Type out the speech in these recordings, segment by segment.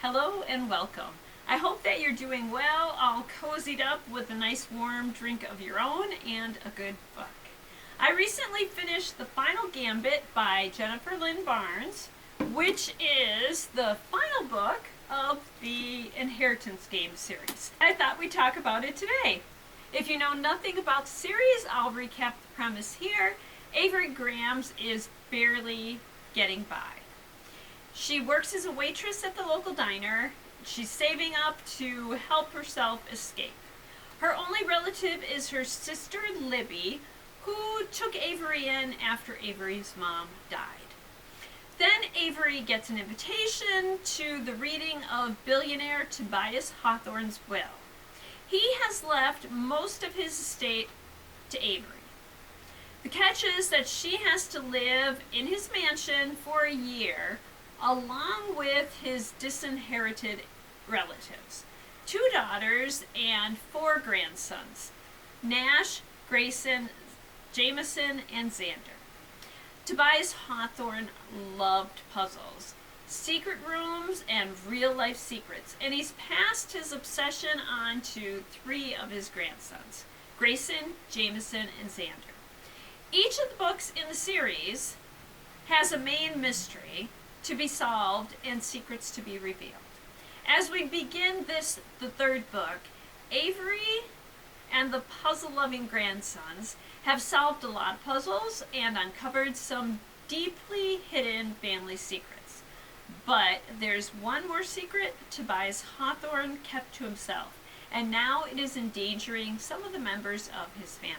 Hello and welcome. I hope that you're doing well, all cozied up with a nice warm drink of your own and a good book. I recently finished the final Gambit by Jennifer Lynn Barnes, which is the final book of the Inheritance Game series. I thought we'd talk about it today. If you know nothing about the series, I'll recap the premise here. Avery Grams is barely getting by. She works as a waitress at the local diner. She's saving up to help herself escape. Her only relative is her sister Libby, who took Avery in after Avery's mom died. Then Avery gets an invitation to the reading of billionaire Tobias Hawthorne's will. He has left most of his estate to Avery. The catch is that she has to live in his mansion for a year, along with his disinherited relatives, 2 daughters and 4 grandsons, Nash, Grayson, Jameson, and Xander. Tobias Hawthorne loved puzzles, secret rooms, and real-life secrets, and he's passed his obsession on to 3 of his grandsons, Grayson, Jameson, and Xander. Each of the books in the series has a main mystery to be solved and secrets to be revealed. As we begin the 3rd book, Avery and the puzzle-loving grandsons have solved a lot of puzzles and uncovered some deeply hidden family secrets. But there's one more secret Tobias Hawthorne kept to himself, and now it is endangering some of the members of his family.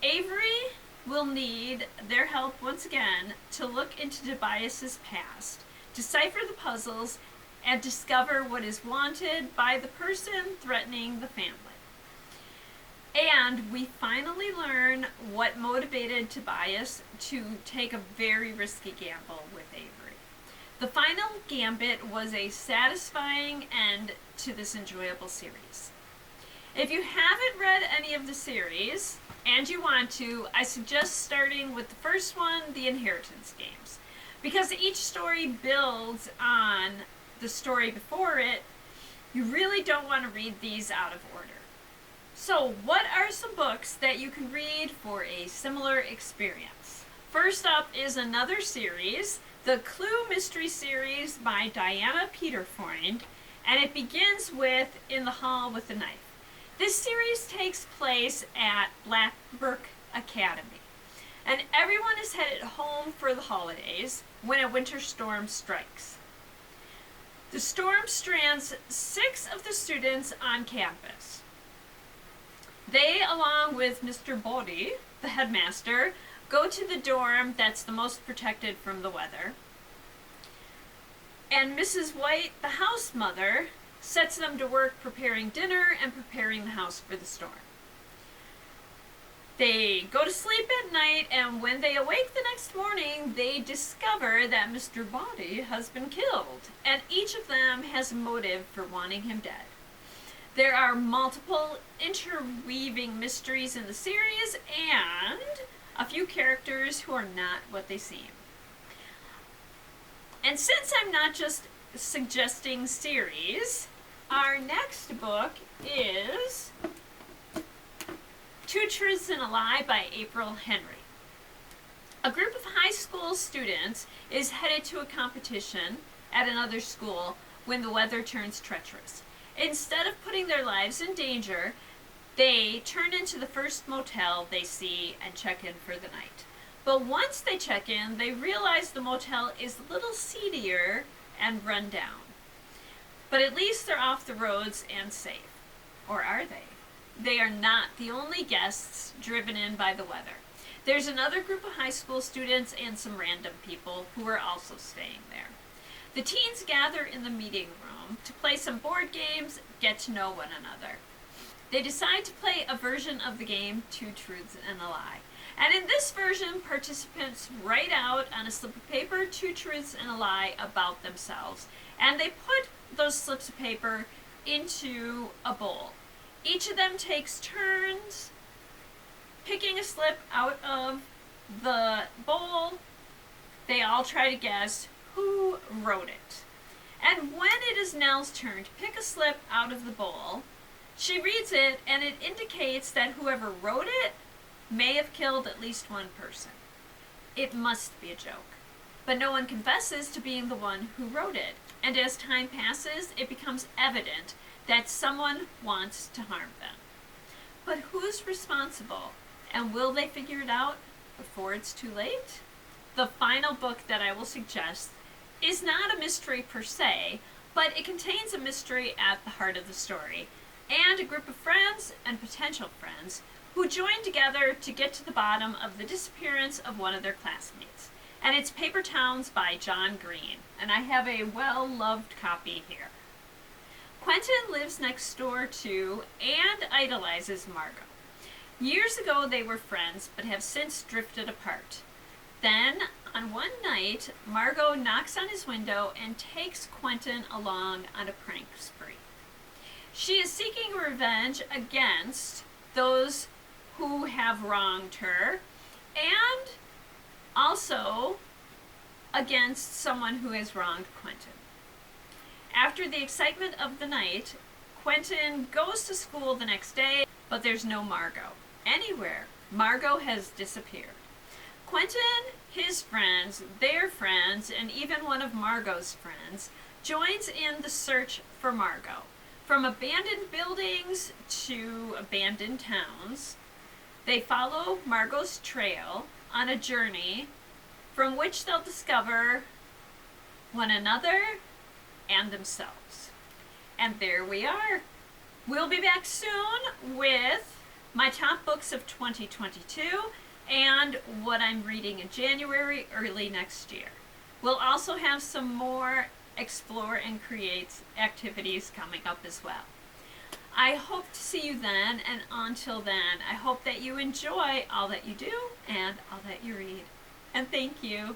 Avery will need their help once again to look into Tobias's past, decipher the puzzles, and discover what is wanted by the person threatening the family. And we finally learn what motivated Tobias to take a very risky gamble with Avery. The final Gambit was a satisfying end to this enjoyable series. If you haven't read any of the series, and you want to, I suggest starting with the first one, the Inheritance Games. Because each story builds on the story before it, you really don't want to read these out of order. So, what are some books that you can read for a similar experience? First up is another series, the Clue Mystery Series by Diana Peterfoynd, and it begins with In the Hall with the Knife. This series takes place at Blackbrook Academy, and everyone is headed home for the holidays when a winter storm strikes. The storm strands 6 of the students on campus. They, along with Mr. Bodie, the headmaster, go to the dorm that's the most protected from the weather, and Mrs. White, the house mother, sets them to work preparing dinner and preparing the house for the storm. They go to sleep at night, and when they awake the next morning, they discover that Mr. Bodie has been killed, and each of them has a motive for wanting him dead. There are multiple interweaving mysteries in the series, and a few characters who are not what they seem. And since I'm not just suggesting series, our next book is 2 Truths and a Lie by April Henry. A group of high school students is headed to a competition at another school when the weather turns treacherous. Instead of putting their lives in danger, they turn into the first motel they see and check in for the night. But once they check in, they realize the motel is a little seedier and run down. But at least they're off the roads and safe. Or are they? They are not the only guests driven in by the weather. There's another group of high school students and some random people who are also staying there. The teens gather in the meeting room to play some board games, get to know one another. They decide to play a version of the game 2 Truths and a Lie. And in this version, participants write out on a slip of paper 2 truths and a lie about themselves, and they put those slips of paper into a bowl. Each of them takes turns picking a slip out of the bowl. They all try to guess who wrote it. And is Nell's turn to pick a slip out of the bowl. She reads it, and it indicates that whoever wrote it may have killed at least one person. It must be a joke. But no one confesses to being the one who wrote it, and as time passes, it becomes evident that someone wants to harm them. But who's responsible, and will they figure it out before it's too late? The final book that I will suggest is not a mystery per se, but it contains a mystery at the heart of the story, and a group of friends and potential friends who join together to get to the bottom of the disappearance of one of their classmates. And it's Paper Towns by John Green, and I have a well-loved copy here. Quentin lives next door to and idolizes Margot. Years ago they were friends, but have since drifted apart. Then, on one night, Margot knocks on his window and takes Quentin along on a prank spree. She is seeking revenge against those who have wronged her, and also against someone who has wronged Quentin. After the excitement of the night, Quentin goes to school the next day, but there's no Margot anywhere. Margot has disappeared. Quentin, his friends, their friends, and even one of Margot's friends joins in the search for Margot. From abandoned buildings to abandoned towns, they follow Margot's trail on a journey from which they'll discover one another and themselves. And there we are. We'll be back soon with my top books of 2022 and what I'm reading in January, early next year. We'll also have some more explore and create activities coming up as well. I hope to see you then, and until then, I hope that you enjoy all that you do and all that you read. And thank you.